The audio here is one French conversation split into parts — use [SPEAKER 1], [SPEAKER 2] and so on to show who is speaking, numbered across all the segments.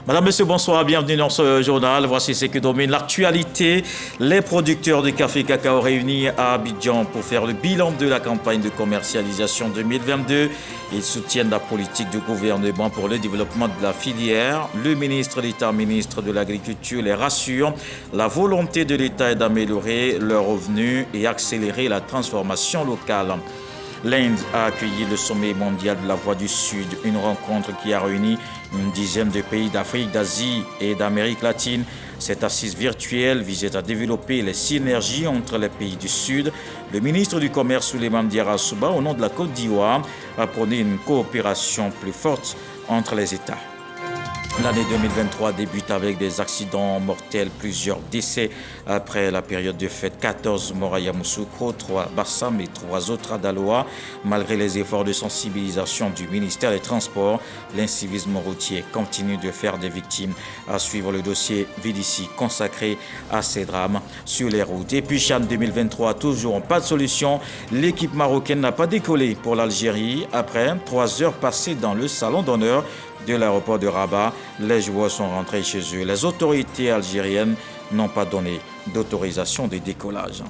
[SPEAKER 1] Madame, Monsieur, bonsoir, bienvenue dans ce journal. Voici ce qui domine l'actualité. Les producteurs de café cacao réunis à Abidjan pour faire le bilan de la campagne de commercialisation 2022. Ils soutiennent la politique du gouvernement pour le développement de la filière. Le ministre d'État, ministre de l'Agriculture, les rassure. La volonté de l'État est d'améliorer leurs revenus et accélérer la transformation locale. L'Inde a accueilli le sommet mondial de la Voie du Sud, une rencontre qui a réuni une dizaine de pays d'Afrique, d'Asie et d'Amérique latine. Cette assise virtuelle visait à développer les synergies entre les pays du Sud. Le ministre du Commerce, Souleymane Diarra Souba, au nom de la Côte d'Ivoire, a prôné une coopération plus forte entre les États. L'année 2023 débute avec des accidents mortels, plusieurs décès après la période de fête. 14 morts à Yamoussoukro, 3 à Bassam et 3 autres à Daloa. Malgré les efforts de sensibilisation du ministère des Transports, l'incivisme routier continue de faire des victimes. À suivre le dossier Vidici consacré à ces drames sur les routes. Et puis Chan 2023, toujours pas de solution. L'équipe marocaine n'a pas décollé pour l'Algérie après 3 heures passées dans le salon d'honneur de l'aéroport de Rabat. Les joueurs sont rentrés chez eux. Les autorités algériennes n'ont pas donné d'autorisation de décollage.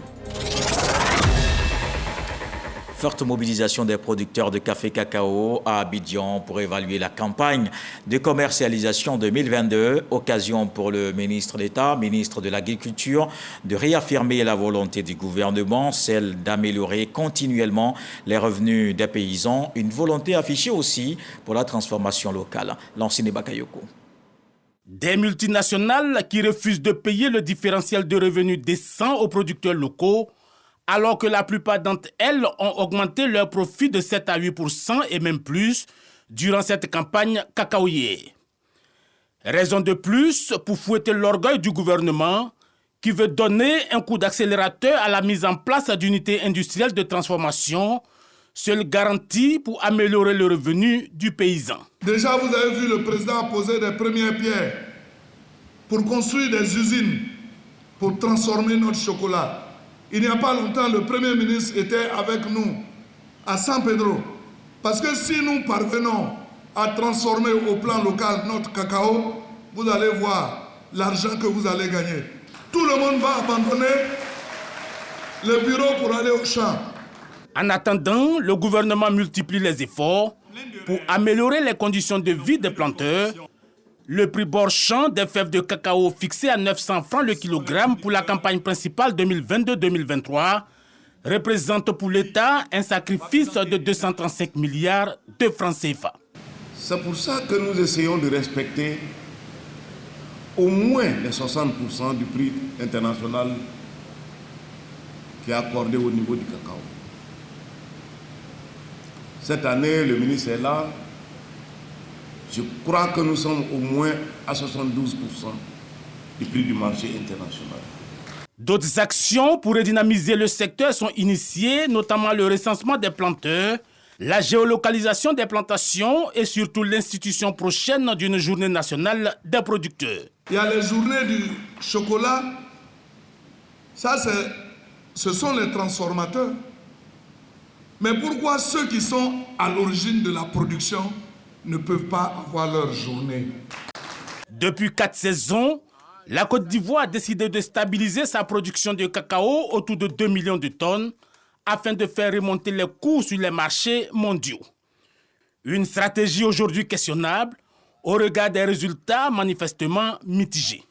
[SPEAKER 1] Forte mobilisation des producteurs de café cacao à Abidjan pour évaluer la campagne de commercialisation 2022. Occasion pour le ministre d'État, ministre de l'Agriculture, de réaffirmer la volonté du gouvernement, celle d'améliorer continuellement les revenus des paysans. Une volonté affichée aussi pour la transformation locale. Lancine Bakayoko.
[SPEAKER 2] Des multinationales qui refusent de payer le différentiel de revenus décent aux producteurs locaux, alors que la plupart d'entre elles ont augmenté leurs profits de 7 à 8% et même plus durant cette campagne cacaoyère. Raison de plus pour fouetter l'orgueil du gouvernement qui veut donner un coup d'accélérateur à la mise en place d'unités industrielles de transformation, seule garantie pour améliorer le revenu du paysan.
[SPEAKER 3] Déjà, vous avez vu le président poser des premières pierres pour construire des usines pour transformer notre chocolat. Il n'y a pas longtemps, le Premier ministre était avec nous à San Pedro. Parce que si nous parvenons à transformer au plan local notre cacao, vous allez voir l'argent que vous allez gagner. Tout le monde va abandonner le bureau pour aller au champ.
[SPEAKER 2] En attendant, le gouvernement multiplie les efforts pour améliorer les conditions de vie des planteurs. Le prix bord champ des fèves de cacao fixé à 900 francs le kilogramme pour la campagne principale 2022-2023 représente pour l'État un sacrifice de 235 milliards de francs CFA.
[SPEAKER 4] C'est pour ça que nous essayons de respecter au moins les 60% du prix international qui est accordé au niveau du cacao. Cette année, le ministre est là. Je crois que nous sommes au moins à 72% du prix du marché international.
[SPEAKER 2] D'autres actions pour redynamiser le secteur sont initiées, notamment le recensement des planteurs, la géolocalisation des plantations et surtout l'institution prochaine d'une journée nationale des producteurs.
[SPEAKER 3] Il y a les journées du chocolat. Ça, ce sont les transformateurs. Mais pourquoi ceux qui sont à l'origine de la production ne peuvent pas avoir leur journée?
[SPEAKER 2] Depuis 4 saisons, la Côte d'Ivoire a décidé de stabiliser sa production de cacao autour de 2 millions de tonnes afin de faire remonter les coûts sur les marchés mondiaux. Une stratégie aujourd'hui questionnable au regard des résultats manifestement mitigés.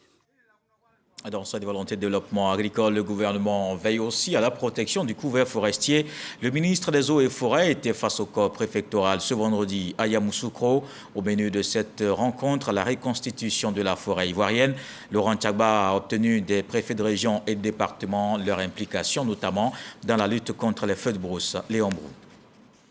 [SPEAKER 1] Dans cette volonté de développement agricole, le gouvernement veille aussi à la protection du couvert forestier. Le ministre des Eaux et Forêts était face au corps préfectoral ce vendredi à Yamoussoukro. Au menu de cette rencontre, la reconstitution de la forêt ivoirienne. Laurent Tchagba a obtenu des préfets de région et de département leur implication, notamment dans la lutte contre les feux de brousse. Léon Brou.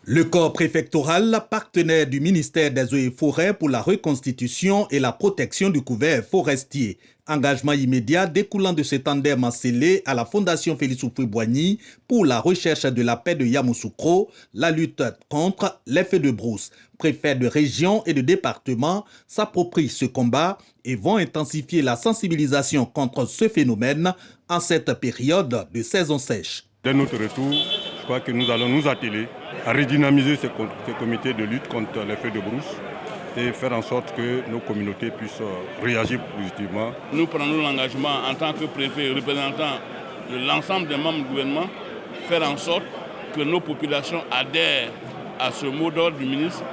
[SPEAKER 5] Le corps préfectoral, partenaire du ministère des Eaux et Forêts pour la reconstitution et la protection du couvert forestier. Engagement immédiat découlant de ce tandem scellé à la Fondation Félix Houphouët-Boigny pour la recherche de la paix de Yamoussoukro, la lutte contre les feux de brousse. Préfets de région et de département s'approprient ce combat et vont intensifier la sensibilisation contre ce phénomène en cette période de saison sèche.
[SPEAKER 6] Dès notre retour, je crois que nous allons nous atteler à redynamiser ce comité de lutte contre les feux de brousse et faire en sorte que nos communautés puissent réagir positivement.
[SPEAKER 7] Nous prenons l'engagement en tant que préfet représentant de l'ensemble des membres du gouvernement, faire en sorte que nos populations adhèrent à ce mot d'ordre du ministre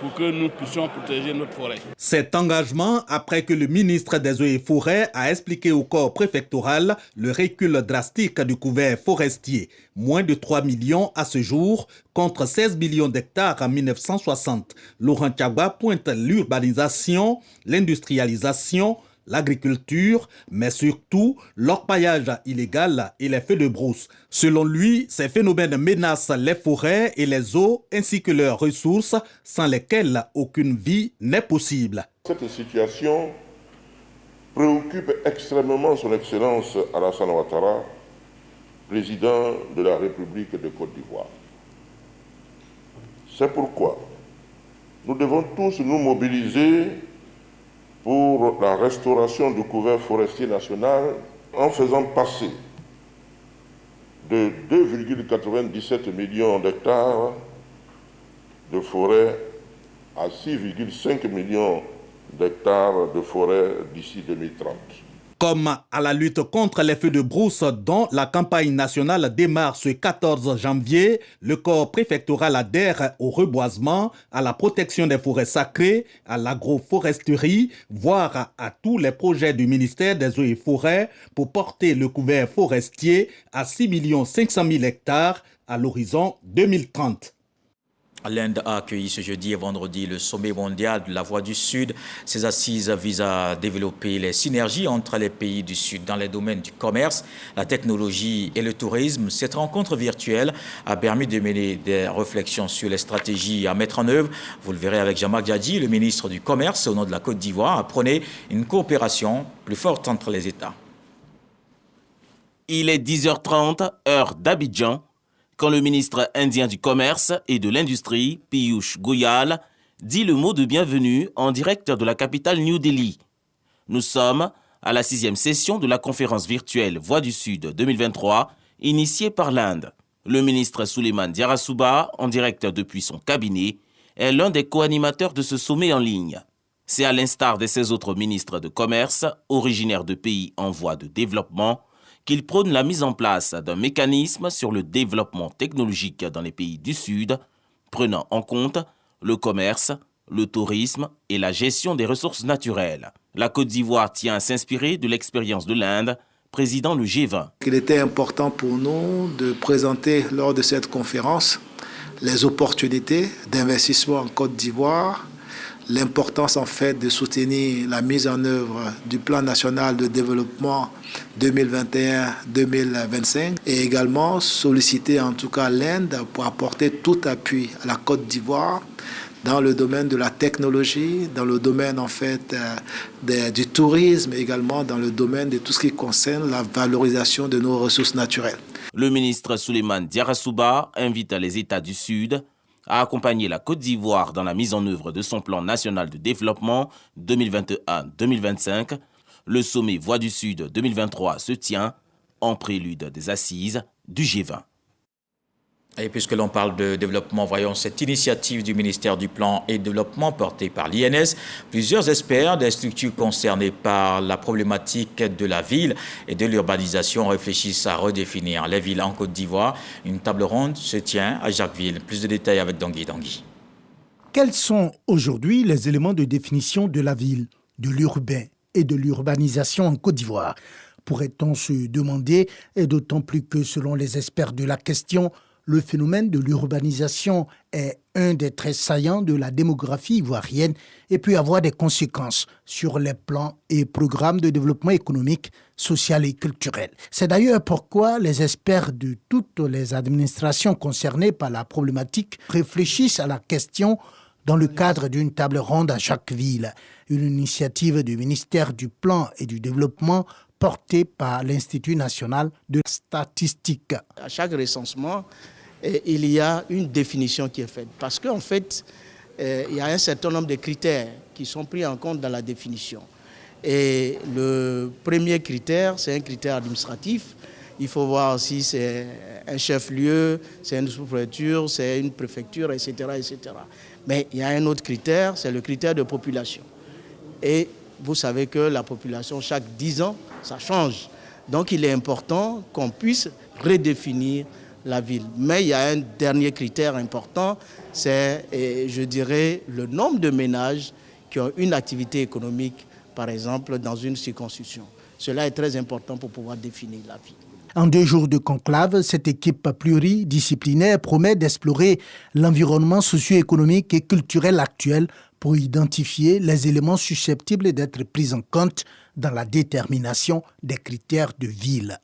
[SPEAKER 7] pour que nous puissions protéger notre forêt.
[SPEAKER 5] Cet engagement, après que le ministre des Eaux et Forêts a expliqué au corps préfectoral le recul drastique du couvert forestier. Moins de 3 millions à ce jour, contre 16 millions d'hectares en 1960. Laurent Tchagba pointe l'urbanisation, l'industrialisation, l'agriculture, mais surtout l'orpaillage illégal et les feux de brousse. Selon lui, ces phénomènes menacent les forêts et les eaux ainsi que leurs ressources sans lesquelles aucune vie n'est possible.
[SPEAKER 8] Cette situation préoccupe extrêmement son Excellence Alassane Ouattara, président de la République de Côte d'Ivoire. C'est pourquoi nous devons tous nous mobiliser pour la restauration du couvert forestier national en faisant passer de 2,97 millions d'hectares de forêt à 6,5 millions d'hectares de forêt d'ici 2030.
[SPEAKER 5] Comme à la lutte contre les feux de brousse dont la campagne nationale démarre ce 14 janvier, le corps préfectoral adhère au reboisement, à la protection des forêts sacrées, à l'agroforesterie, voire à tous les projets du ministère des Eaux et Forêts pour porter le couvert forestier à 6 500 000 hectares à l'horizon 2030.
[SPEAKER 1] L'Inde a accueilli ce jeudi et vendredi le sommet mondial de la Voie du Sud. Ces assises visent à développer les synergies entre les pays du Sud dans les domaines du commerce, la technologie et le tourisme. Cette rencontre virtuelle a permis de mener des réflexions sur les stratégies à mettre en œuvre. Vous le verrez avec Jean-Marc Diadji, le ministre du Commerce au nom de la Côte d'Ivoire, a prôné une coopération plus forte entre les États.
[SPEAKER 9] Il est 10h30, heure d'Abidjan, quand le ministre indien du Commerce et de l'Industrie, Piyush Goyal, dit le mot de bienvenue en direct de la capitale New Delhi. Nous sommes à la 6e session de la conférence virtuelle Voix du Sud 2023, initiée par l'Inde. Le ministre Souleymane Diarra-Souba, en direct depuis son cabinet, est l'un des co-animateurs de ce sommet en ligne. C'est à l'instar de ses autres ministres de commerce, originaires de pays en voie de développement, qu'il prône la mise en place d'un mécanisme sur le développement technologique dans les pays du Sud, prenant en compte le commerce, le tourisme et la gestion des ressources naturelles. La Côte d'Ivoire tient à s'inspirer de l'expérience de l'Inde, présidant le G20.
[SPEAKER 10] Il était important pour nous de présenter lors de cette conférence les opportunités d'investissement en Côte d'Ivoire, l'importance en fait de soutenir la mise en œuvre du plan national de développement 2021-2025 et également solliciter en tout cas l'Inde pour apporter tout appui à la Côte d'Ivoire dans le domaine de la technologie, dans le domaine en fait du tourisme, également dans le domaine de tout ce qui concerne la valorisation de nos ressources naturelles.
[SPEAKER 9] Le ministre Souleymane Diarra-Souba invite les États du Sud à accompagner la Côte d'Ivoire dans la mise en œuvre de son plan national de développement 2021-2025. Le sommet Voix du Sud 2023 se tient en prélude des assises du G20.
[SPEAKER 1] Et puisque l'on parle de développement, voyons cette initiative du ministère du Plan et Développement portée par l'INS. Plusieurs experts des structures concernées par la problématique de la ville et de l'urbanisation réfléchissent à redéfinir les villes en Côte d'Ivoire. Une table ronde se tient à Jacquesville. Plus de détails avec Dangui.
[SPEAKER 11] Quels sont aujourd'hui les éléments de définition de la ville, de l'urbain et de l'urbanisation en Côte d'Ivoire? Pourrait-on se demander, et d'autant plus que selon les experts de la question, le phénomène de l'urbanisation est un des traits saillants de la démographie ivoirienne et peut avoir des conséquences sur les plans et programmes de développement économique, social et culturel. C'est d'ailleurs pourquoi les experts de toutes les administrations concernées par la problématique réfléchissent à la question dans le cadre d'une table ronde à Jacquesville, une initiative du ministère du Plan et du Développement portée par l'Institut national de statistique.
[SPEAKER 12] À chaque recensement, il y a une définition qui est faite. Parce qu'en fait, il y a un certain nombre de critères qui sont pris en compte dans la définition. Et le premier critère, c'est un critère administratif. Il faut voir si c'est un chef-lieu, c'est une sous-préfecture, c'est une préfecture, etc., etc. Mais il y a un autre critère, c'est le critère de population. Et vous savez que la population, chaque 10 ans, ça change. Donc il est important qu'on puisse redéfinir la ville. Mais il y a un dernier critère important, c'est, je dirais, le nombre de ménages qui ont une activité économique, par exemple, dans une circonscription. Cela est très important pour pouvoir définir la ville.
[SPEAKER 11] En 2 jours de conclave, cette équipe pluridisciplinaire promet d'explorer l'environnement socio-économique et culturel actuel pour identifier les éléments susceptibles d'être pris en compte dans la détermination des critères de ville.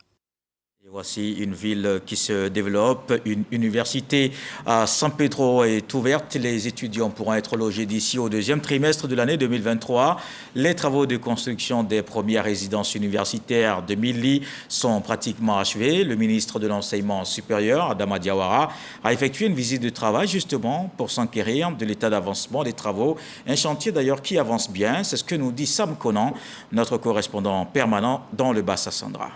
[SPEAKER 1] Voici une ville qui se développe. Une université à San Pedro est ouverte. Les étudiants pourront être logés d'ici au 2e trimestre de l'année 2023. Les travaux de construction des premières résidences universitaires de 1000 lits sont pratiquement achevés. Le ministre de l'Enseignement supérieur, Adama Diawara, a effectué une visite de travail justement pour s'enquérir de l'état d'avancement des travaux. Un chantier d'ailleurs qui avance bien. C'est ce que nous dit Sam Conan, notre correspondant permanent dans le Bassa-Sandra.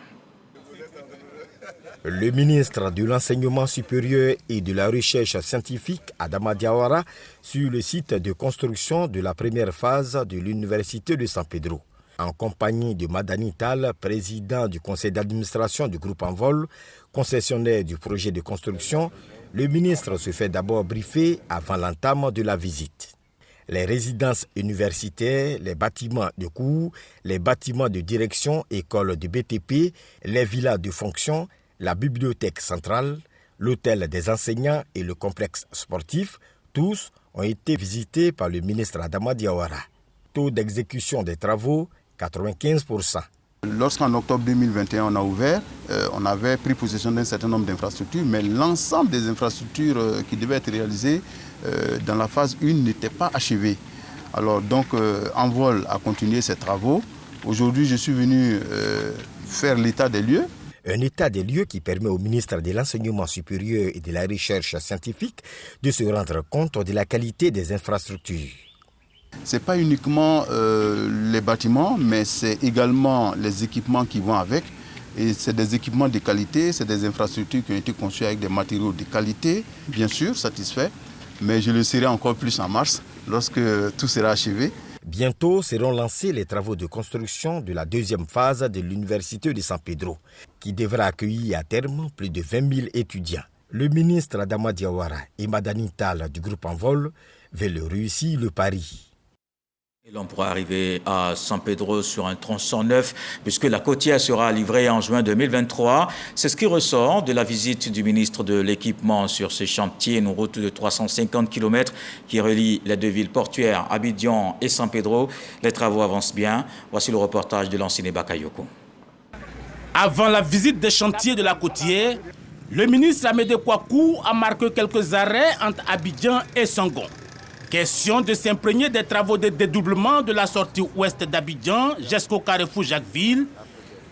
[SPEAKER 13] Le ministre de l'Enseignement supérieur et de la Recherche scientifique, Adama Diawara, sur le site de construction de la première phase de l'Université de San Pedro. En compagnie de Madani Tall, président du conseil d'administration du groupe Envol, concessionnaire du projet de construction, le ministre se fait d'abord briefer avant l'entame de la visite. Les résidences universitaires, les bâtiments de cours, les bâtiments de direction, écoles de BTP, les villas de fonction, la bibliothèque centrale, l'hôtel des enseignants et le complexe sportif, tous ont été visités par le ministre Adama Diawara. Taux d'exécution des travaux, 95%.
[SPEAKER 14] Lorsqu'en octobre 2021 on a ouvert, on avait pris possession d'un certain nombre d'infrastructures, mais l'ensemble des infrastructures qui devaient être réalisées dans la phase 1 n'étaient pas achevées. Alors donc Envol a continué ses travaux. Aujourd'hui je suis venu faire l'état des lieux.
[SPEAKER 13] Un état des lieux qui permet au ministre de l'Enseignement supérieur et de la Recherche scientifique de se rendre compte de la qualité des infrastructures.
[SPEAKER 14] Ce n'est pas uniquement les bâtiments, mais c'est également les équipements qui vont avec. Et c'est des équipements de qualité, c'est des infrastructures qui ont été conçues avec des matériaux de qualité, bien sûr, satisfaits. Mais je le serai encore plus en mars, lorsque tout sera achevé.
[SPEAKER 13] Bientôt seront lancés les travaux de construction de la 2e phase de l'Université de San Pedro, qui devra accueillir à terme plus de 20 000 étudiants. Le ministre Adama Diawara et Madani Tall du groupe Envol veulent réussir le pari.
[SPEAKER 1] Et l'on pourra arriver à San Pedro sur un tronçon neuf, puisque la côtière sera livrée en juin 2023. C'est ce qui ressort de la visite du ministre de l'Équipement sur ce chantier, une route de 350 km qui relie les 2 villes portuaires, Abidjan et San Pedro. Les travaux avancent bien. Voici le reportage de l'ancien Bakayoko.
[SPEAKER 2] Avant la visite des chantiers de la côtière, le ministre Amédée Kouakou a marqué quelques arrêts entre Abidjan et Sangon. Question de s'imprégner des travaux de dédoublement de la sortie ouest d'Abidjan jusqu'au carrefour Jacquesville,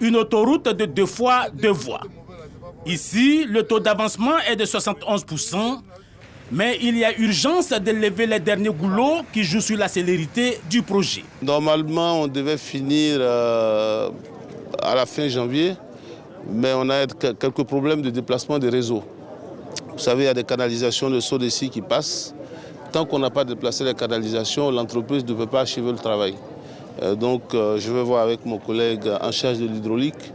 [SPEAKER 2] une autoroute de 2 fois 2 voies. Ici, le taux d'avancement est de 71%, mais il y a urgence de lever les derniers goulots qui jouent sur la célérité du projet.
[SPEAKER 15] Normalement, on devait finir à la fin janvier, mais on a quelques problèmes de déplacement des réseaux. Vous savez, il y a des canalisations de Sodeci qui passent. Tant qu'on n'a pas déplacé les canalisations, l'entreprise ne peut pas achever le travail. Donc je vais voir avec mon collègue en charge de l'hydraulique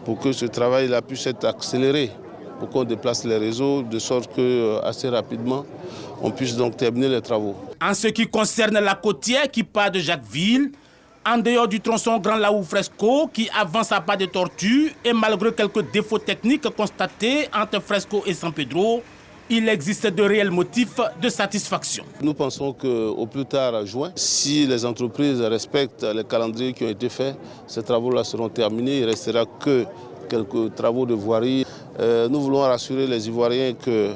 [SPEAKER 15] pour que ce travail-là puisse être accéléré, pour qu'on déplace les réseaux, de sorte qu'assez rapidement, on puisse donc terminer les travaux.
[SPEAKER 2] En ce qui concerne la côtière qui part de Jacquesville, en dehors du tronçon Grand Laou Fresco qui avance à pas de tortue et malgré quelques défauts techniques constatés entre Fresco et San Pedro, il existe de réels motifs de satisfaction.
[SPEAKER 15] Nous pensons qu'au plus tard, à juin, si les entreprises respectent les calendriers qui ont été faits, ces travaux-là seront terminés. Il ne restera que quelques travaux de voirie. Nous voulons rassurer les Ivoiriens que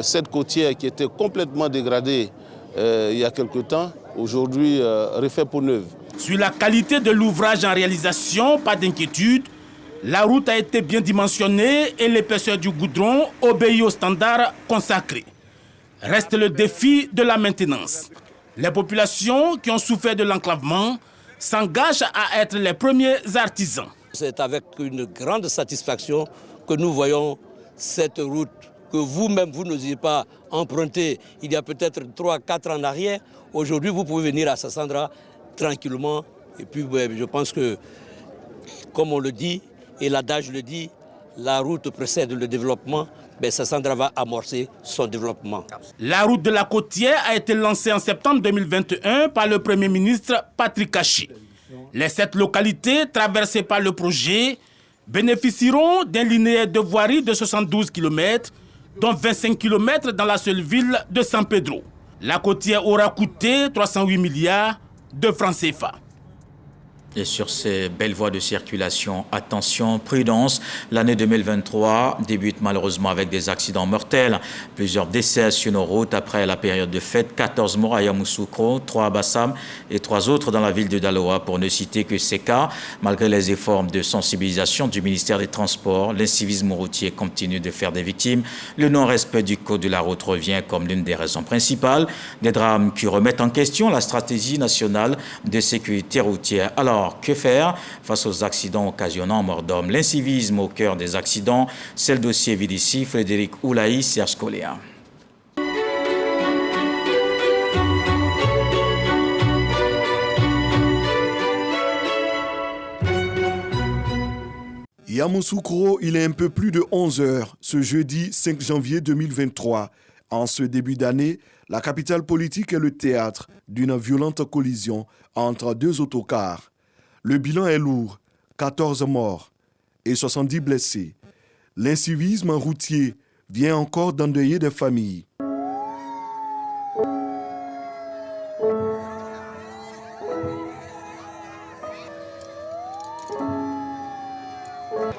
[SPEAKER 15] cette côtière qui était complètement dégradée il y a quelque temps, aujourd'hui refait peau neuve.
[SPEAKER 2] Sur la qualité de l'ouvrage en réalisation, pas d'inquiétude. La route a été bien dimensionnée et l'épaisseur du goudron obéit aux standards consacrés. Reste le défi de la maintenance. Les populations qui ont souffert de l'enclavement s'engagent à être les premiers artisans.
[SPEAKER 16] C'est avec une grande satisfaction que nous voyons cette route que vous-même, vous n'osiez pas emprunter il y a peut-être 3-4 ans en arrière, aujourd'hui, vous pouvez venir à Sassandra tranquillement. Et puis, je pense que, comme on le dit, et l'adage le dit, la route précède le développement, Sassandra va amorcer son développement.
[SPEAKER 2] La route de la côtière a été lancée en septembre 2021 par le Premier ministre Patrick Kachi. Les 7 localités traversées par le projet bénéficieront d'un linéaire de voirie de 72 km, dont 25 km dans la seule ville de San Pedro. La côtière aura coûté 308 milliards de francs CFA.
[SPEAKER 1] Et sur ces belles voies de circulation, attention, prudence. L'année 2023 débute malheureusement avec des accidents mortels. Plusieurs décès sur nos routes après la période de fête. 14 morts à Yamoussoukro, 3 à Bassam et 3 autres dans la ville de Daloa, pour ne citer que ces cas. Malgré les efforts de sensibilisation du ministère des Transports, l'incivisme routier continue de faire des victimes. Le non-respect du code de la route revient comme l'une des raisons principales. Des drames qui remettent en question la stratégie nationale de sécurité routière. Alors, que faire face aux accidents occasionnant mort d'homme? L'incivisme au cœur des accidents, c'est le dossier vide ici. Frédéric Oulaï, Serge Coléa.
[SPEAKER 17] Yamoussoukro, il est un peu plus de 11 heures, ce jeudi 5 janvier 2023. En ce début d'année, la capitale politique est le théâtre d'une violente collision entre 2 autocars. Le bilan est lourd, 14 morts et 70 blessés. L'incivisme routier vient encore d'endeuiller des familles.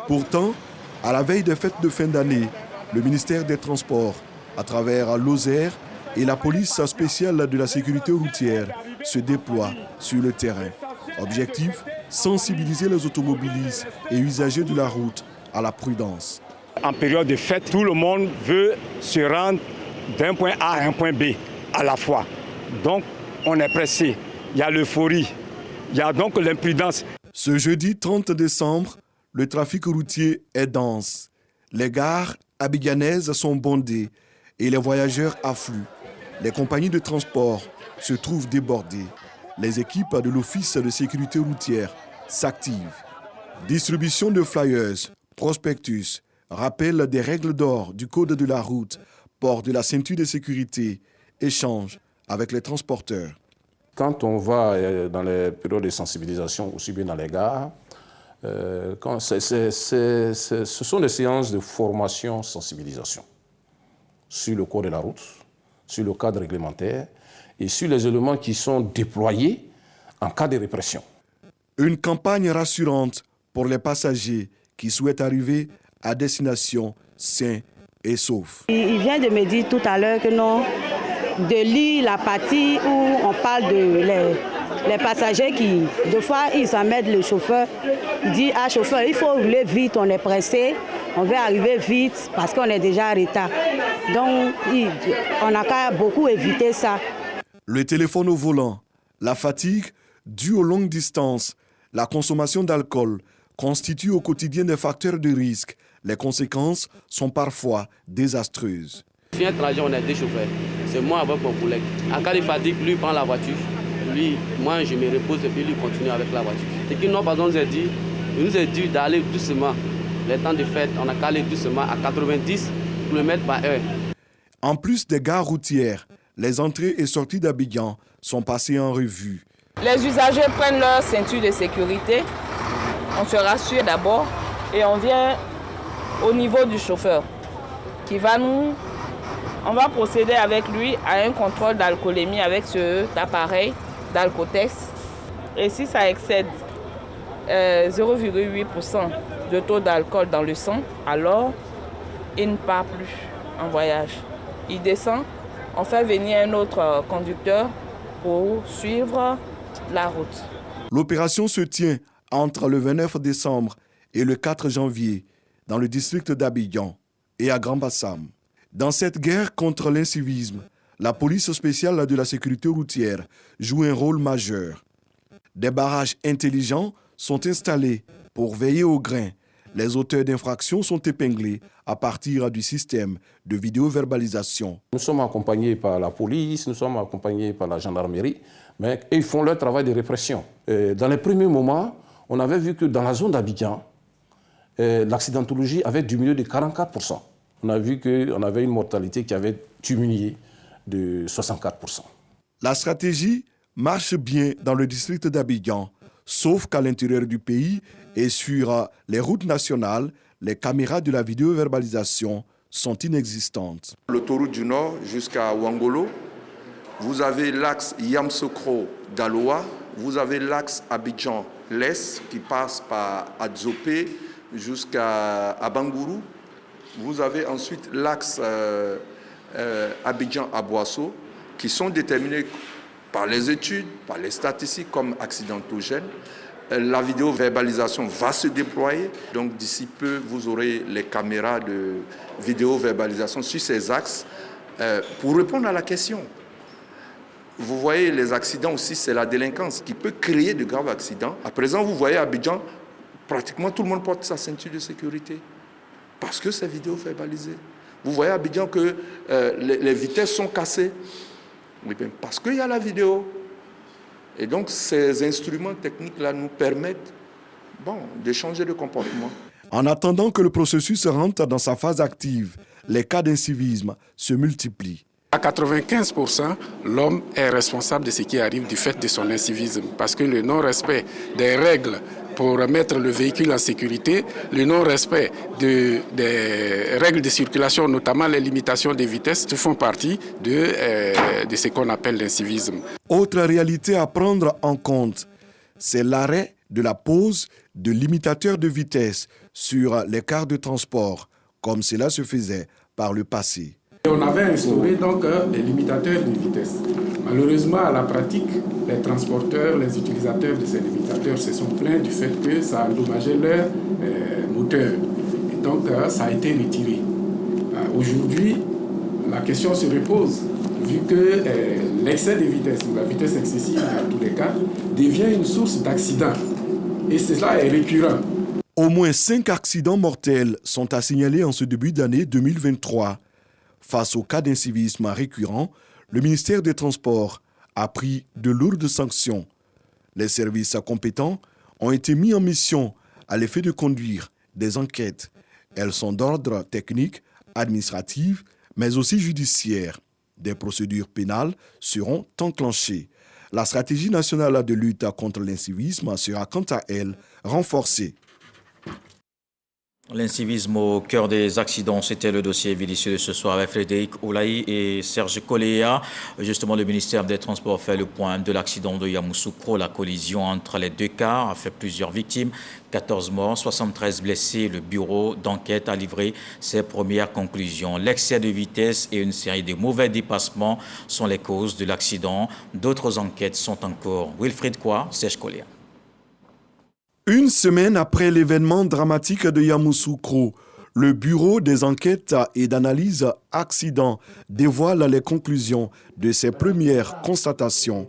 [SPEAKER 17] Pourtant, à la veille des fêtes de fin d'année, le ministère des Transports, à travers l'OSER et la police spéciale de la sécurité routière, se déploie sur le terrain. Objectif, sensibiliser les automobilistes et usagers de la route à la prudence.
[SPEAKER 18] En période de fête, tout le monde veut se rendre d'un point A à un point B à la fois. Donc, on est pressé. Il y a l'euphorie. Il y a donc l'imprudence.
[SPEAKER 17] Ce jeudi 30 décembre, le trafic routier est dense. Les gares abidjanaises sont bondées et les voyageurs affluent. Les compagnies de transport se trouvent débordées. Les équipes de l'Office de sécurité routière s'activent. Distribution de flyers, prospectus, rappel des règles d'or du code de la route, port de la ceinture de sécurité, échange avec les transporteurs.
[SPEAKER 19] Quand on va dans les périodes de sensibilisation, aussi bien dans les gares, ce sont des séances de formation-sensibilisation sur le code de la route, sur le cadre réglementaire et sur les éléments qui sont déployés en cas de répression.
[SPEAKER 17] Une campagne rassurante pour les passagers qui souhaitent arriver à destination sains et saufs.
[SPEAKER 20] Il vient de me dire tout à l'heure que non, de lire la partie où on parle de les passagers qui, deux fois, ils s'emmènent le chauffeur. Il dit, ah chauffeur, il faut rouler vite, on est pressé, on veut arriver vite parce qu'on est déjà en retard. Donc, on a qu'à beaucoup éviter ça.
[SPEAKER 17] Le téléphone au volant, la fatigue due aux longues distances, la consommation d'alcool constituent au quotidien des facteurs de risque. Les conséquences sont parfois désastreuses.
[SPEAKER 21] Sur un trajet, on est 2 chauffeurs. C'est moi avec mon collègue. En cas de fatigue, lui prend la voiture. Lui, moi, je me repose et puis lui continue avec la voiture. Ce qu'il nous a dit d'aller doucement. Les temps de fête, on a qu'à aller doucement à 90 km/h.
[SPEAKER 17] En plus des gares routières, les entrées et sorties d'Abidjan sont passées en revue.
[SPEAKER 22] Les usagers prennent leur ceinture de sécurité. On se rassure d'abord et on vient au niveau du chauffeur qui va nous... On va procéder avec lui à un contrôle d'alcoolémie avec cet appareil d'alcotex. Et si ça excède 0,8% de taux d'alcool dans le sang, alors il ne part plus en voyage. Il descend, on fait venir un autre conducteur pour suivre la route.
[SPEAKER 17] L'opération se tient entre le 29 décembre et le 4 janvier dans le district d'Abidjan et à Grand Bassam. Dans cette guerre contre l'incivisme, la police spéciale de la sécurité routière joue un rôle majeur. Des barrages intelligents sont installés pour veiller au grain. Les auteurs d'infractions sont épinglés à partir du système de vidéoverbalisation.
[SPEAKER 19] Nous sommes accompagnés par la police, nous sommes accompagnés par la gendarmerie, mais ils font leur travail de répression. Dans les premiers moments, on avait vu que dans la zone d'Abidjan, l'accidentologie avait diminué de 44%. On a vu qu'on avait une mortalité qui avait diminué de 64%.
[SPEAKER 17] La stratégie marche bien dans le district d'Abidjan, sauf qu'à l'intérieur du pays et sur les routes nationales, les caméras de la vidéoverbalisation sont inexistantes.
[SPEAKER 3] L'autoroute du Nord jusqu'à Ouangolo, vous avez l'axe Yamsokro-Daloa, vous avez l'axe Abidjan-Lès qui passe par Adzopé jusqu'à Bangourou. Vous avez ensuite l'axe Abidjan-Aboasso qui sont déterminés par les études, par les statistiques comme accidentogènes. La vidéoverbalisation va se déployer. Donc d'ici peu, vous aurez les caméras de vidéoverbalisation sur ces axes. Pour répondre à la question, vous voyez les accidents aussi, c'est la délinquance qui peut créer de graves accidents. À présent, vous voyez à Abidjan, pratiquement tout le monde porte sa ceinture de sécurité parce que c'est vidéoverbalisé. Vous voyez à Abidjan que les vitesses sont cassées. Oui, bien, parce qu'il y a la vidéo. Et donc, ces instruments techniques-là nous permettent de changer de comportement.
[SPEAKER 17] En attendant que le processus rentre dans sa phase active, les cas d'incivisme se multiplient.
[SPEAKER 4] À 95%, l'homme est responsable de ce qui arrive du fait de son incivisme. Parce que le non-respect des règles pour mettre le véhicule en sécurité, le non-respect des règles de circulation, notamment les limitations des vitesses, font partie de ce qu'on appelle l'incivisme.
[SPEAKER 17] Autre réalité à prendre en compte, c'est l'arrêt de la pose de limitateurs de vitesse sur les cars de transport, comme cela se faisait par le passé.
[SPEAKER 4] On avait instauré donc des limitateurs de vitesse. Malheureusement, à la pratique, les transporteurs, les utilisateurs de ces limitateurs se sont plaints du fait que ça endommageait leur moteur. Et donc, ça a été retiré. Aujourd'hui, la question se repose, vu que l'excès de vitesse, ou la vitesse excessive dans tous les cas, devient une source d'accident. Et cela est récurrent.
[SPEAKER 17] Au moins 5 accidents mortels sont à signaler en ce début d'année 2023. Face aux cas d'incivisme récurrents, le ministère des Transports a pris de lourdes sanctions. Les services compétents ont été mis en mission à l'effet de conduire des enquêtes. Elles sont d'ordre technique, administratif, mais aussi judiciaire. Des procédures pénales seront enclenchées. La stratégie nationale de lutte contre l'incivisme sera quant à elle renforcée.
[SPEAKER 1] L'incivisme au cœur des accidents, c'était le dossier vicieux de ce soir avec Frédéric Oulaï et Serge Koléa. Justement, le ministère des Transports fait le point de l'accident de Yamoussoukro. La collision entre les deux cars a fait plusieurs victimes, 14 morts, 73 blessés. Le bureau d'enquête a livré ses premières conclusions. L'excès de vitesse et une série de mauvais dépassements sont les causes de l'accident. D'autres enquêtes sont encore. Wilfried Kwa, Serge Koléa.
[SPEAKER 17] Une semaine après l'événement dramatique de Yamoussoukro, le Bureau des enquêtes et d'analyse accidents dévoile les conclusions de ses premières constatations.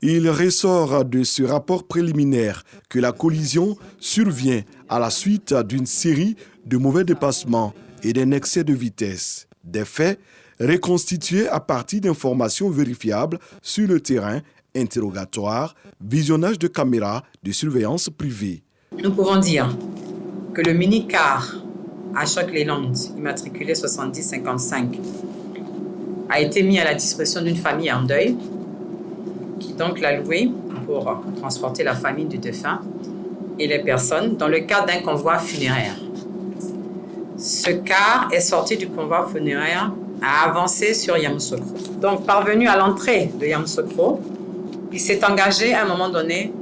[SPEAKER 17] Il ressort de ce rapport préliminaire que la collision survient à la suite d'une série de mauvais dépassements et d'un excès de vitesse. Des faits reconstitués à partir d'informations vérifiables sur le terrain, interrogatoire, visionnage de caméras de surveillance privée.
[SPEAKER 23] Nous pouvons dire que le mini-car Ashok Leyland, immatriculé 7055, a été mis à la disposition d'une famille en deuil qui donc l'a loué pour transporter la famille du défunt et les personnes dans le cadre d'un convoi funéraire. Ce car est sorti du convoi funéraire à avancer sur Yamoussoukro. Donc, parvenu à l'entrée de Yamoussoukro, il s'est engagé à un moment donné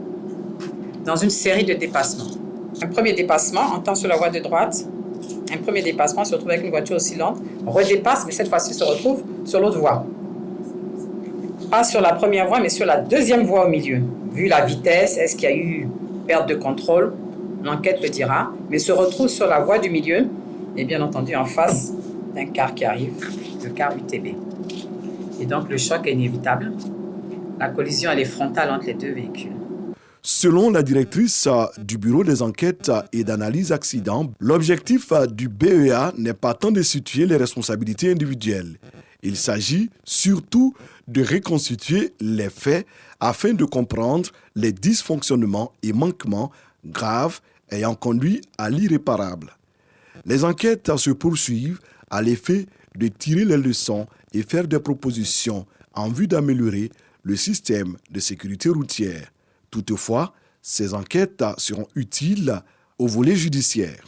[SPEAKER 23] dans une série de dépassements. Un premier dépassement, en temps sur la voie de droite, un premier dépassement se retrouve avec une voiture aussi lente, redépasse, mais cette fois-ci se retrouve sur l'autre voie. Pas sur la première voie, mais sur la deuxième voie au milieu. Vu la vitesse, est-ce qu'il y a eu perte de contrôle? L'enquête le dira, mais se retrouve sur la voie du milieu, et bien entendu en face d'un car qui arrive, le car UTB. Et donc le choc est inévitable. La collision, elle est frontale entre les deux véhicules.
[SPEAKER 17] Selon la directrice du bureau des enquêtes et d'analyse accidents, l'objectif du BEA n'est pas tant de situer les responsabilités individuelles. Il s'agit surtout de reconstituer les faits afin de comprendre les dysfonctionnements et manquements graves ayant conduit à l'irréparable. Les enquêtes se poursuivent à l'effet de tirer les leçons et faire des propositions en vue d'améliorer le système de sécurité routière. Toutefois, ces enquêtes seront utiles au volet judiciaire.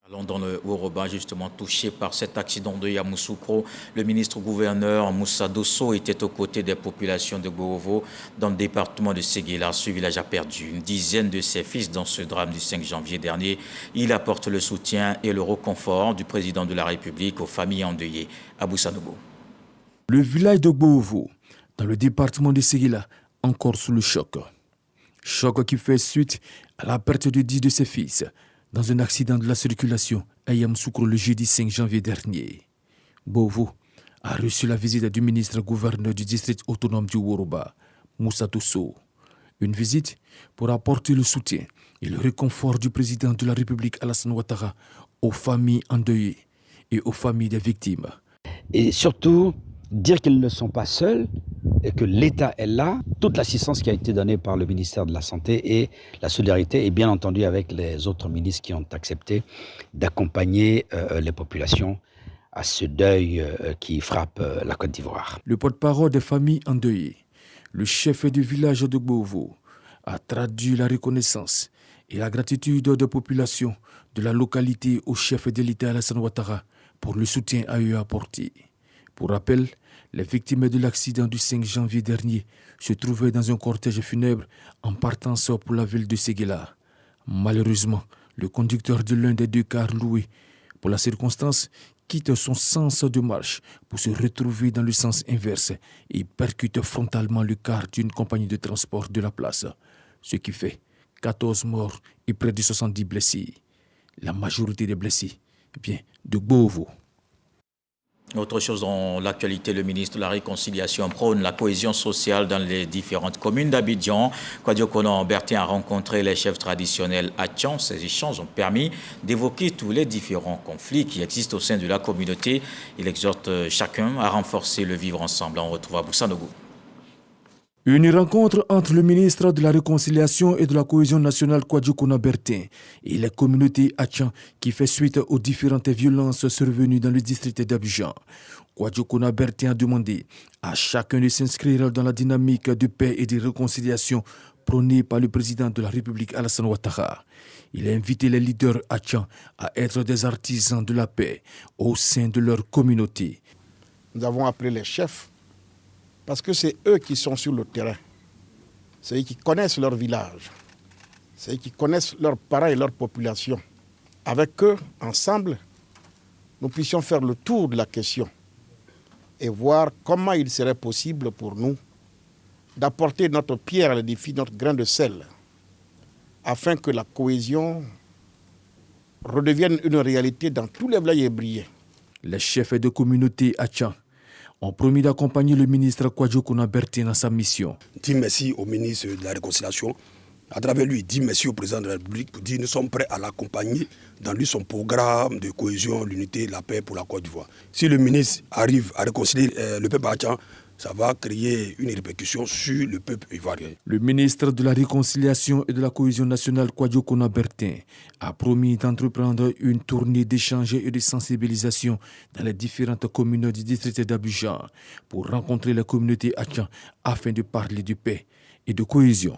[SPEAKER 1] Allons dans le Woroba, justement touché par cet accident de Yamoussoukro. Le ministre-gouverneur Moussa Dosso était aux côtés des populations de Gboovo dans le département de Séguéla. Ce village a perdu une dizaine de ses fils dans ce drame du 5 janvier dernier. Il apporte le soutien et le réconfort du président de la République aux familles endeuillées. Abou Sanogo.
[SPEAKER 6] Le village de Gboovo, dans le département de Séguéla, encore sous le choc. Choc qui fait suite à la perte de 10 de ses fils dans un accident de la circulation à Yamoussoukro le jeudi 5 janvier dernier. Gboovo a reçu la visite du ministre-gouverneur du district autonome du Woroba, Moussa Dosso. Une visite pour apporter le soutien et le réconfort du président de la République Alassane Ouattara aux familles endeuillées et aux familles des victimes.
[SPEAKER 7] Et surtout, dire qu'ils ne sont pas seuls et que l'État est là, toute l'assistance qui a été donnée par le ministère de la Santé et la solidarité, et bien entendu avec les autres ministres qui ont accepté d'accompagner les populations à ce deuil qui frappe la Côte d'Ivoire.
[SPEAKER 6] Le porte-parole des familles endeuillées, le chef du village de Gboovo, a traduit la reconnaissance et la gratitude des populations de la localité au chef de l'État Alassane Ouattara pour le soutien à eux apporté. Pour rappel, les victimes de l'accident du 5 janvier dernier se trouvaient dans un cortège funèbre en partance pour la ville de Séguéla. Malheureusement, le conducteur de l'un des deux cars loués pour la circonstance quitte son sens de marche pour se retrouver dans le sens inverse et percute frontalement le car d'une compagnie de transport de la place, ce qui fait 14 morts et près de 70 blessés. La majorité des blessés vient de Gboovo.
[SPEAKER 1] Autre chose dans l'actualité, le ministre de la Réconciliation prône la cohésion sociale dans les différentes communes d'Abidjan. Kwadjo Konan-Bertin a rencontré les chefs traditionnels à Tchan. Ces échanges ont permis d'évoquer tous les différents conflits qui existent au sein de la communauté. Il exhorte chacun à renforcer le vivre ensemble. On retrouve Abou Sanogo.
[SPEAKER 6] Une rencontre entre le ministre de la Réconciliation et de la Cohésion nationale Kwadjo Konan-Bertin et les communautés Atchan qui fait suite aux différentes violences survenues dans le district d'Abidjan. Kwadjo Konan-Bertin a demandé à chacun de s'inscrire dans la dynamique de paix et de réconciliation prônée par le président de la République Alassane Ouattara. Il a invité les leaders Atchan à être des artisans de la paix au sein de leur communauté.
[SPEAKER 8] Nous avons appelé les chefs parce que c'est eux qui sont sur le terrain. C'est eux qui connaissent leur village. C'est eux qui connaissent leurs parents et leur population. Avec eux, ensemble, nous puissions faire le tour de la question et voir comment il serait possible pour nous d'apporter notre pierre à l'édifice, notre grain de sel, afin que la cohésion redevienne une réalité dans tous les villages ébriés.
[SPEAKER 6] Les chefs de communauté Atchan ont promis d'accompagner le ministre Kwadjo Konan-Bertin dans sa mission.
[SPEAKER 24] Dis merci au ministre de la Réconciliation. À travers lui, dis merci au président de la République pour dire que nous sommes prêts à l'accompagner dans lui son programme de cohésion, l'unité, la paix pour la Côte d'Ivoire. Si le ministre arrive à réconcilier le peuple Atchan, ça va créer une répercussion sur le peuple ivoirien.
[SPEAKER 6] Le ministre de la Réconciliation et de la Cohésion nationale, Kwadjo Konan-Bertin, a promis d'entreprendre une tournée d'échange et de sensibilisation dans les différentes communes du district d'Abidjan pour rencontrer les communautés Atchan afin de parler de paix et de cohésion.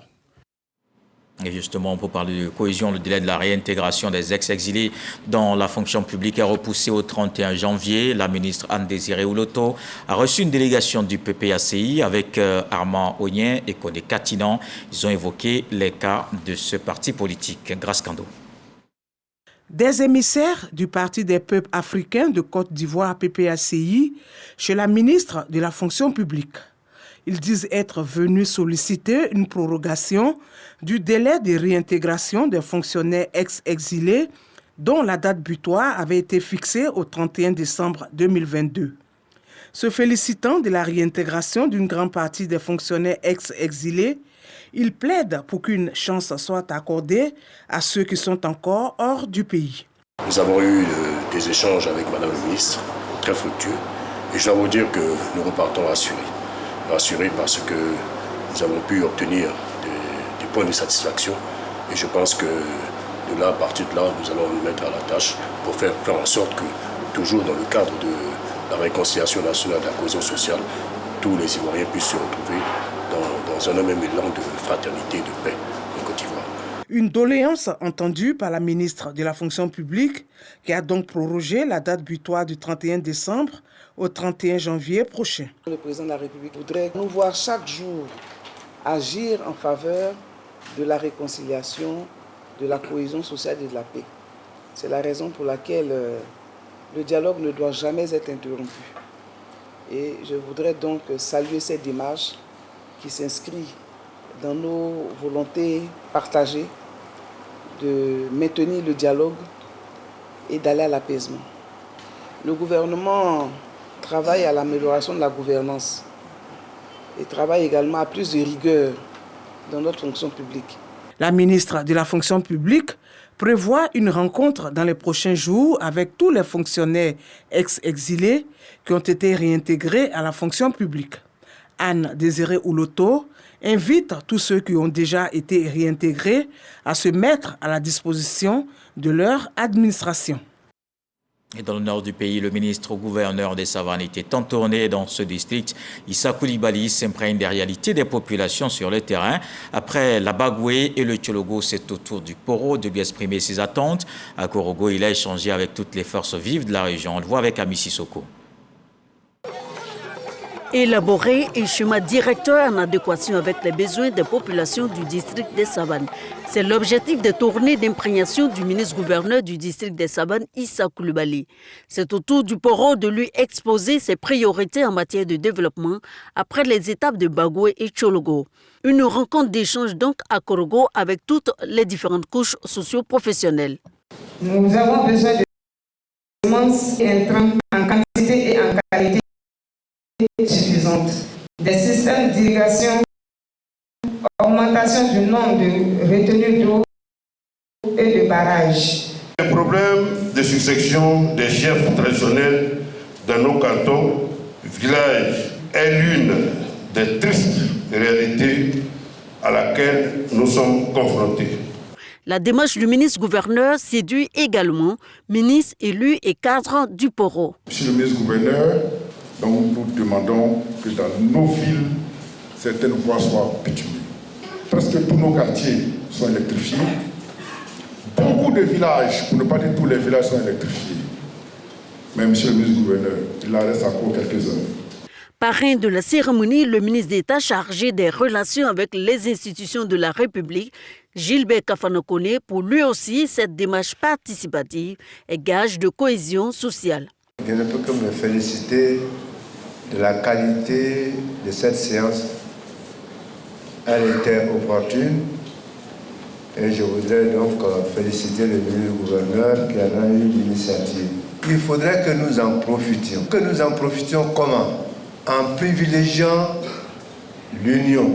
[SPEAKER 1] Et justement, pour parler de cohésion, le délai de la réintégration des ex-exilés dans la fonction publique est repoussé au 31 janvier. La ministre Anne-Désirée Ouloto a reçu une délégation du PPACI avec Armand Onyen et Kodé Katinan. Ils ont évoqué les cas de ce parti politique. Grâce Kando.
[SPEAKER 25] Des émissaires du Parti des peuples africains de Côte d'Ivoire, PPACI, chez la ministre de la fonction publique. Ils disent être venus solliciter une prorogation du délai de réintégration des fonctionnaires ex-exilés dont la date butoir avait été fixée au 31 décembre 2022. Se félicitant de la réintégration d'une grande partie des fonctionnaires ex-exilés, Il plaide pour qu'une chance soit accordée à ceux qui sont encore hors du pays.
[SPEAKER 5] Nous avons eu des échanges avec Madame le ministre, très fructueux. Et je dois vous dire que nous repartons rassurés. Rassurés parce que nous avons pu obtenir des points de satisfaction. Et je pense que de là, à partir de là, nous allons nous mettre à la tâche pour faire en sorte que, toujours dans le cadre de la réconciliation nationale, de la cohésion sociale, tous les Ivoiriens puissent se retrouver dans un même élan de fraternité et de paix en Côte d'Ivoire.
[SPEAKER 25] Une doléance entendue par la ministre de la fonction publique qui a donc prorogé la date butoir du 31 décembre au 31 janvier prochain.
[SPEAKER 9] Le président de la République voudrait nous voir chaque jour agir en faveur de la réconciliation, de la cohésion sociale et de la paix. C'est la raison pour laquelle le dialogue ne doit jamais être interrompu. Et je voudrais donc saluer cette démarche qui s'inscrit dans nos volontés partagées de maintenir le dialogue et d'aller à l'apaisement. Le gouvernement travaille à l'amélioration de la gouvernance et travaille également à plus de rigueur dans notre fonction publique.
[SPEAKER 25] La ministre de la fonction publique prévoit une rencontre dans les prochains jours avec tous les fonctionnaires ex-exilés qui ont été réintégrés à la fonction publique. Anne Désiré Ouloto invite tous ceux qui ont déjà été réintégrés à se mettre à la disposition de leur administration.
[SPEAKER 1] Et dans le nord du pays, le ministre-gouverneur des Savanes était en tournée dans ce district. Issa Coulibaly s'imprègne des réalités des populations sur le terrain. Après la Bagoué et le Tchologo, c'est au tour du Poro de lui exprimer ses attentes. À Korogo, il a échangé avec toutes les forces vives de la région. On le voit avec Ami Sissoko.
[SPEAKER 10] Élaborer un schéma directeur en adéquation avec les besoins des populations du district des Savanes. C'est l'objectif de tournée d'imprégnation du ministre-gouverneur du district des Savanes, Issa Coulibaly. C'est au tour du Poro de lui exposer ses priorités en matière de développement après les étapes de Bagoué et Tchologo. Une rencontre d'échange donc à Korogo avec toutes les différentes couches socio-professionnelles.
[SPEAKER 11] Nous avons besoin de semences et intrants en quantité et en qualité suffisante, des systèmes d'irrigation, augmentation du nombre de retenues d'eau et de barrages.
[SPEAKER 12] Le problème de succession des chefs traditionnels dans nos cantons, villages, est l'une des tristes réalités à laquelle nous sommes confrontés.
[SPEAKER 10] La démarche du ministre-gouverneur séduit également ministres, élus et cadres du Poro.
[SPEAKER 26] Monsieur le ministre-gouverneur, donc nous demandons que dans nos villes, certaines voies soient bitumées. Presque tous nos quartiers sont électrifiés. Beaucoup de villages, pour ne pas dire tous les villages, sont électrifiés. Mais monsieur le ministre-gouverneur, il en reste encore quelques-uns.
[SPEAKER 10] Parrain de la cérémonie, le ministre d'État chargé des relations avec les institutions de la République, Gilbert Kafanokone, pour lui aussi, cette démarche participative est gage de cohésion sociale.
[SPEAKER 27] Je ne peux que me féliciter de la qualité de cette séance. Elle était opportune et je voudrais donc féliciter le ministre-gouverneur qui en a eu l'initiative. Il faudrait que nous en profitions. Que nous en profitions comment? En privilégiant l'union.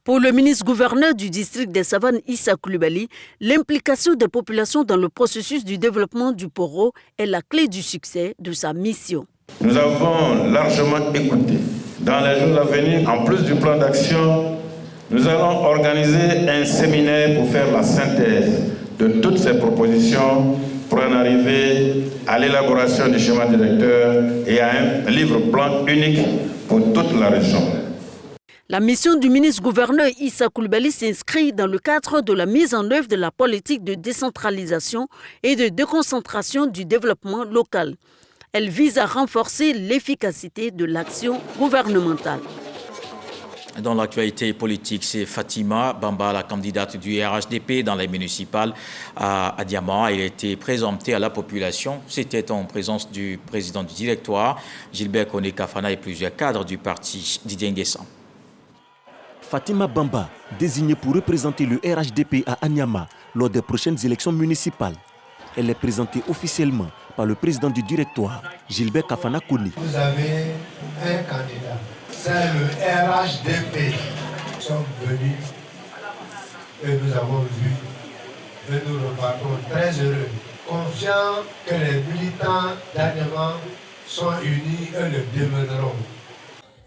[SPEAKER 10] Pour le ministre-gouverneur du district des Savanes, Issa Coulibaly, l'implication des populations dans le processus du développement du Poro est la clé du succès de sa mission.
[SPEAKER 12] Nous avons largement écouté. Dans les jours à venir, en plus du plan d'action, nous allons organiser un séminaire pour faire la synthèse de toutes ces propositions pour en arriver à l'élaboration du schéma directeur et à un livre blanc unique pour toute la région.
[SPEAKER 10] La mission du ministre-gouverneur Issa Coulibaly s'inscrit dans le cadre de la mise en œuvre de la politique de décentralisation et de déconcentration du développement local. Elle vise à renforcer l'efficacité de l'action gouvernementale.
[SPEAKER 1] Dans l'actualité politique, c'est Fatima Bamba, la candidate du RHDP dans les municipales à Diamant. Elle a été présentée à la population. C'était en présence du président du directoire, Gilbert Koné Kafana, et plusieurs cadres du parti Didier Nguessan.
[SPEAKER 28] Fatima Bamba, désignée pour représenter le RHDP à Anyama lors des prochaines élections municipales. Elle est présentée officiellement par le président du directoire, Gilbert Kafana Koné.
[SPEAKER 29] Vous avez un candidat, c'est le RHDP. Nous sommes venus
[SPEAKER 27] et nous avons vu et nous repartons très heureux, confiants que les militants d'Anyama sont unis et le deviendront.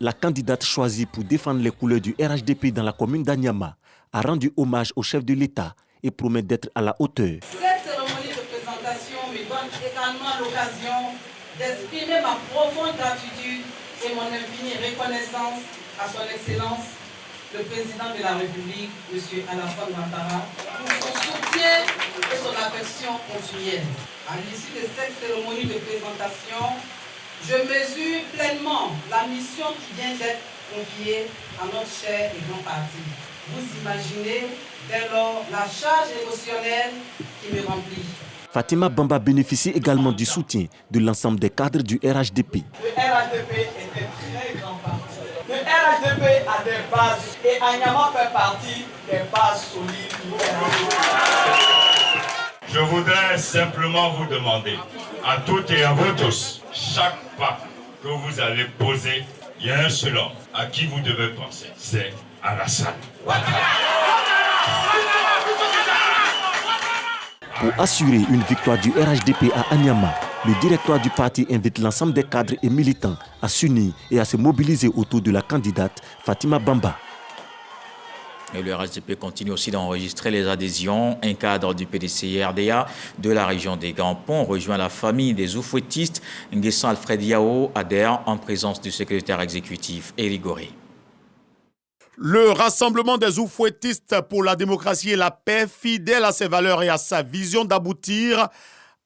[SPEAKER 28] La candidate choisie pour défendre les couleurs du RHDP dans la commune d'Anyama a rendu hommage au chef de l'État et promet d'être à la hauteur.
[SPEAKER 2] Cette cérémonie de présentation me donne également l'occasion d'exprimer ma profonde gratitude et mon infinie reconnaissance à son Excellence, le Président de la République, M. Alassane Ouattara, pour son soutien et son affection continuelle. À l'issue de cette cérémonie de présentation, je mesure pleinement la mission qui vient d'être confiée à notre cher et grand parti. Vous imaginez dès lors la charge émotionnelle qui me remplit.
[SPEAKER 28] Fatima Bamba bénéficie également du soutien de l'ensemble des cadres du RHDP.
[SPEAKER 2] Le RHDP est un très grand parti. Le RHDP a des bases et Anyama fait partie des bases solides du RHDP.
[SPEAKER 13] Je voudrais simplement vous demander, à toutes et à vous tous, chaque pas que vous allez poser, il y a un seul homme à qui vous devez penser, c'est Alassane.
[SPEAKER 28] Pour assurer une victoire du RHDP à Anyama, le directoire du parti invite l'ensemble des cadres et militants à s'unir et à se mobiliser autour de la candidate Fatima Bamba.
[SPEAKER 1] Et le RHDP continue aussi d'enregistrer les adhésions. Un cadre du PDCI-RDA de la région des Grands Ponts rejoint la famille des oufouettistes. Nguessan Alfred Yao adhère en présence du secrétaire exécutif Éric Goré.
[SPEAKER 14] Le rassemblement des oufouettistes pour la démocratie et la paix, fidèle à ses valeurs et à sa vision d'aboutir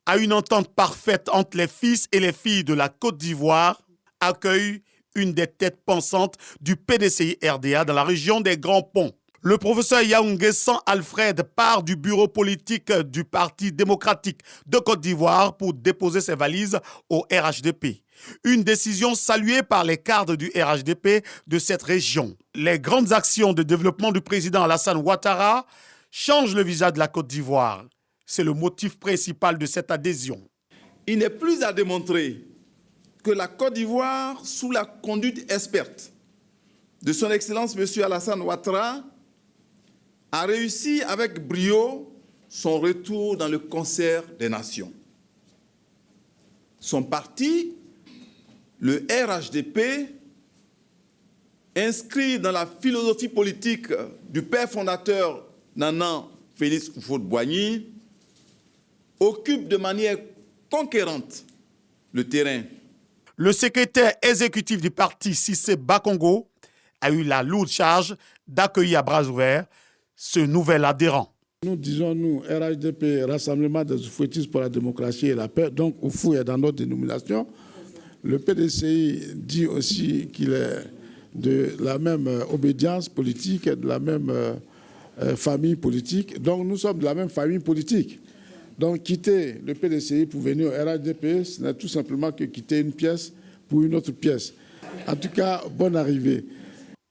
[SPEAKER 14] à une entente parfaite entre les fils et les filles de la Côte d'Ivoire, accueille une des têtes pensantes du PDCI-RDA dans la région des Grands Ponts. Le professeur Nguessan Alfred part du bureau politique du Parti démocratique de Côte d'Ivoire pour déposer ses valises au RHDP. Une décision saluée par les cadres du RHDP de cette région. Les grandes actions de développement du président Alassane Ouattara changent le visage de la Côte d'Ivoire. C'est le motif principal de cette adhésion.
[SPEAKER 15] Il n'est plus à démontrer que la Côte d'Ivoire, sous la conduite experte de son Excellence M. Alassane Ouattara, a réussi avec brio son retour dans le concert des nations. Son parti, le RHDP, inscrit dans la philosophie politique du père fondateur Nana Félix Houphouët-Boigny, occupe de manière conquérante le terrain.
[SPEAKER 14] Le secrétaire exécutif du parti Cissé Bakongo a eu la lourde charge d'accueillir à bras ouverts ce nouvel adhérent.
[SPEAKER 8] Nous disons, nous, RHDP, Rassemblement des oufouettistes pour la démocratie et la paix, donc Oufou est dans notre dénomination. Le PDCI dit aussi qu'il est de la même obédience politique et de la même famille politique. Donc nous sommes de la même famille politique. Donc quitter le PDCI pour venir au RHDP, ce n'est tout simplement que quitter une pièce pour une autre pièce. En tout cas, bonne arrivée.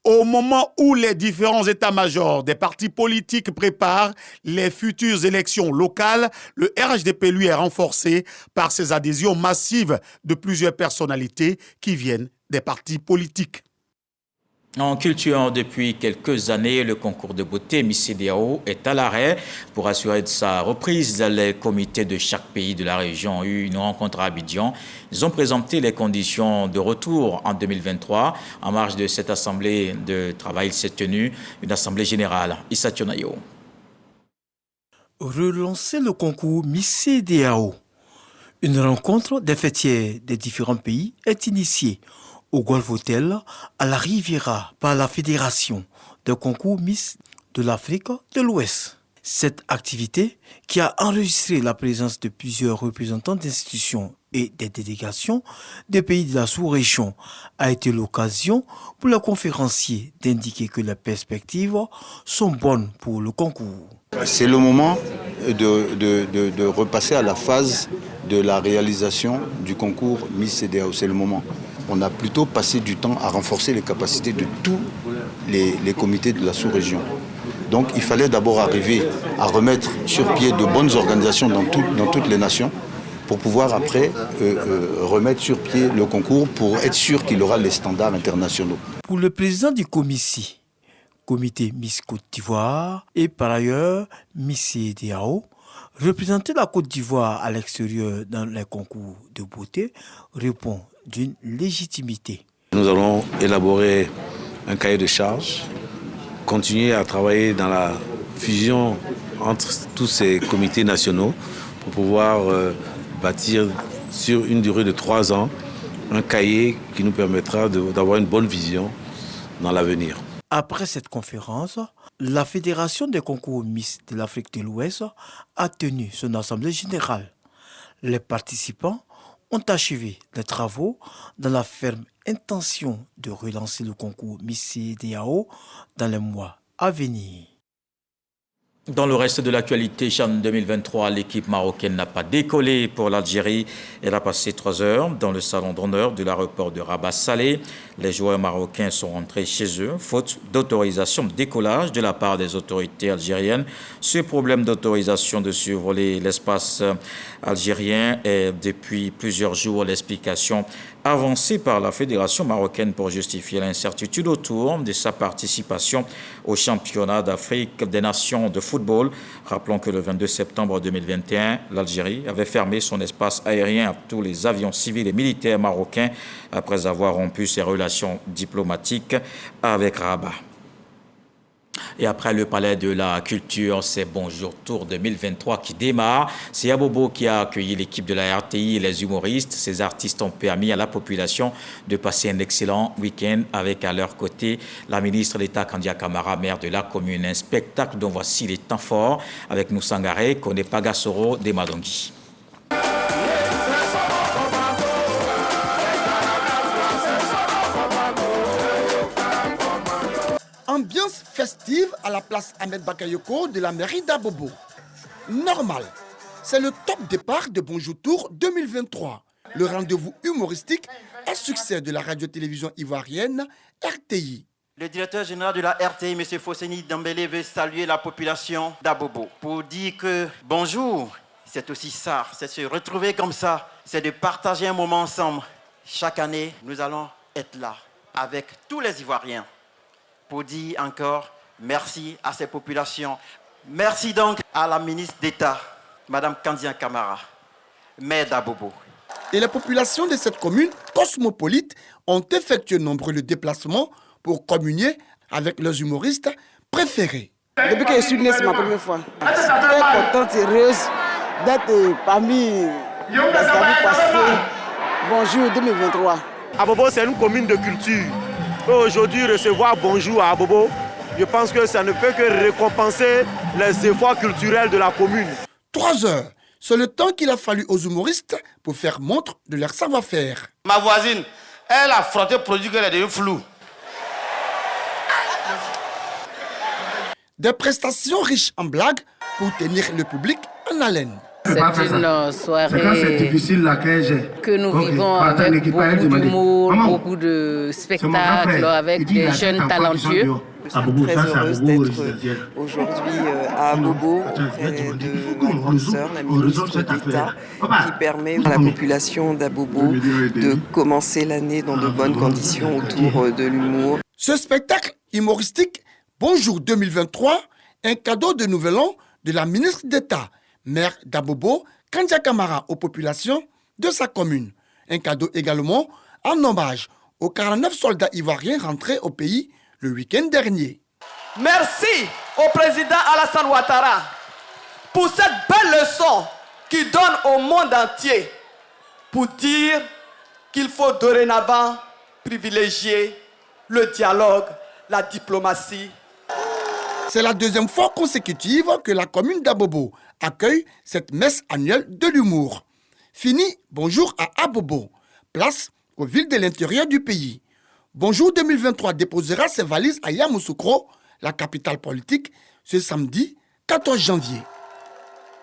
[SPEAKER 14] Au moment où les différents états-majors des partis politiques préparent les futures élections locales, le RHDP lui est renforcé par ses adhésions massives de plusieurs personnalités qui viennent des partis politiques.
[SPEAKER 1] En culture, depuis quelques années, le concours de beauté Miss CEDEAO est à l'arrêt. Pour assurer de sa reprise, les comités de chaque pays de la région ont eu une rencontre à Abidjan. Ils ont présenté les conditions de retour en 2023. En marge de cette assemblée de travail, il s'est tenu une assemblée générale. Issa Tionayo.
[SPEAKER 16] Relancer le concours Miss CEDEAO. Une rencontre des fêtières des différents pays est initiée au Golf Hotel, à la Riviera, par la Fédération de concours Miss de l'Afrique de l'Ouest. Cette activité, qui a enregistré la présence de plusieurs représentants d'institutions et des délégations des pays de la sous-région, a été l'occasion pour les conférenciers d'indiquer que les perspectives sont bonnes pour le concours.
[SPEAKER 18] C'est le moment de repasser à la phase de la réalisation du concours Miss CEDEAO. C'est le moment. On a plutôt passé du temps à renforcer les capacités de tous les comités de la sous-région. Donc il fallait d'abord arriver à remettre sur pied de bonnes organisations dans toutes les nations pour pouvoir après remettre sur pied le concours pour être sûr qu'il aura les standards internationaux.
[SPEAKER 16] Pour le président du comité, comité Miss Côte d'Ivoire et par ailleurs Miss CEDEAO, représenter la Côte d'Ivoire à l'extérieur dans les concours de beauté répond d'une légitimité.
[SPEAKER 3] Nous allons élaborer un cahier de charges, continuer à travailler dans la fusion entre tous ces comités nationaux pour pouvoir bâtir sur une durée de 3 ans un cahier qui nous permettra d'avoir une bonne vision dans l'avenir.
[SPEAKER 16] Après cette conférence, la Fédération des concours Miss de l'Afrique de l'Ouest a tenu son assemblée générale. Les participants ont achevé les travaux dans la ferme intention de relancer le concours Miss CEDEAO dans les mois à venir.
[SPEAKER 1] Dans le reste de l'actualité, CHAN 2023, l'équipe marocaine n'a pas décollé pour l'Algérie. Elle a passé 3 heures dans le salon d'honneur de l'aéroport de Rabat-Salé. Les joueurs marocains sont rentrés chez eux, faute d'autorisation de décollage de la part des autorités algériennes. Ce problème d'autorisation de survoler l'espace algérien est depuis plusieurs jours l'explication avancée par la Fédération marocaine pour justifier l'incertitude autour de sa participation au championnat d'Afrique des nations de football. Rappelons que le 22 septembre 2021, l'Algérie avait fermé son espace aérien à tous les avions civils et militaires marocains après avoir rompu ses relations diplomatiques avec Rabat. Et après le Palais de la Culture, c'est Bonjour Tour 2023 qui démarre. C'est Yabobo qui a accueilli l'équipe de la RTI et les humoristes. Ces artistes ont permis à la population de passer un excellent week-end avec à leur côté la ministre d'État Kandia Camara, maire de la commune. Un spectacle dont voici les temps forts avec Noussangare, Kone Pagasoro, Demadongi.
[SPEAKER 4] Ambiance festive à la place Ahmed Bakayoko de la mairie d'Abobo. Normal, c'est le top départ de Bonjour Tour 2023. Le rendez-vous humoristique et succès de la radio-télévision ivoirienne RTI.
[SPEAKER 17] Le directeur général de la RTI, M. Fosseni Dembélé, veut saluer la population d'Abobo pour dire que bonjour, c'est aussi ça, c'est se retrouver comme ça, c'est de partager un moment ensemble. Chaque année, nous allons être là avec tous les Ivoiriens pour dire encore merci à ces populations. Merci donc à la ministre d'État, Mme Kandia Camara, maire d'Abobo.
[SPEAKER 4] Et les populations de cette commune cosmopolite ont effectué nombreux déplacements pour communier avec leurs humoristes préférés.
[SPEAKER 9] Depuis que je suis née, c'est ma première fois. Je suis très contente et heureuse d'être parmi les amis passés. Bonjour 2023.
[SPEAKER 19] Abobo, c'est une commune de culture. Aujourd'hui, recevoir Bonjour à Abobo, je pense que ça ne peut que récompenser les efforts culturels de la commune.
[SPEAKER 4] 3 heures, c'est le temps qu'il a fallu aux humoristes pour faire montre de leur savoir-faire.
[SPEAKER 20] Ma voisine, elle a frotté produit qu'elle est devenue floue.
[SPEAKER 4] Des prestations riches en blagues pour tenir le public en haleine.
[SPEAKER 21] C'est une soirée que nous vivons avec beaucoup d'humour, beaucoup de spectacles, avec des jeunes talentueux.
[SPEAKER 22] Je suis très heureuse d'être aujourd'hui à Abobo, auprès de ma grande sœur, la ministre d'État, qui permet à la population d'Abobo de commencer l'année dans de bonnes conditions autour de l'humour.
[SPEAKER 4] Ce spectacle humoristique, Bonjour 2023, un cadeau de Nouvel An de la ministre d'État, maire d'Abobo, Kandia Camara aux populations de sa commune. Un cadeau également en hommage aux 49 soldats ivoiriens rentrés au pays le week-end dernier.
[SPEAKER 20] Merci au président Alassane Ouattara pour cette belle leçon qu'il donne au monde entier pour dire qu'il faut dorénavant privilégier le dialogue, la diplomatie.
[SPEAKER 4] C'est la 2e fois consécutive que la commune d'Abobo accueille cette messe annuelle de l'humour. Fini Bonjour à Abobo, place aux villes de l'intérieur du pays. Bonjour 2023 déposera ses valises à Yamoussoukro, la capitale politique, ce samedi 14 janvier.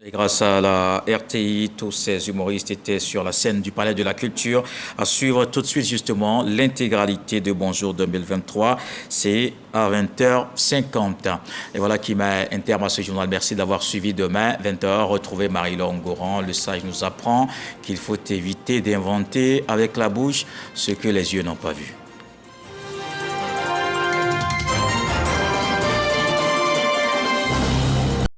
[SPEAKER 1] Et grâce à la RTI, tous ces humoristes étaient sur la scène du Palais de la Culture. À suivre tout de suite justement l'intégralité de Bonjour 2023. C'est à 20h50. Et voilà qui met un terme à ce journal. Merci d'avoir suivi. Demain, 20h, retrouvez Marie-Laure Ngoran. Le sage nous apprend qu'il faut éviter d'inventer avec la bouche ce que les yeux n'ont pas vu.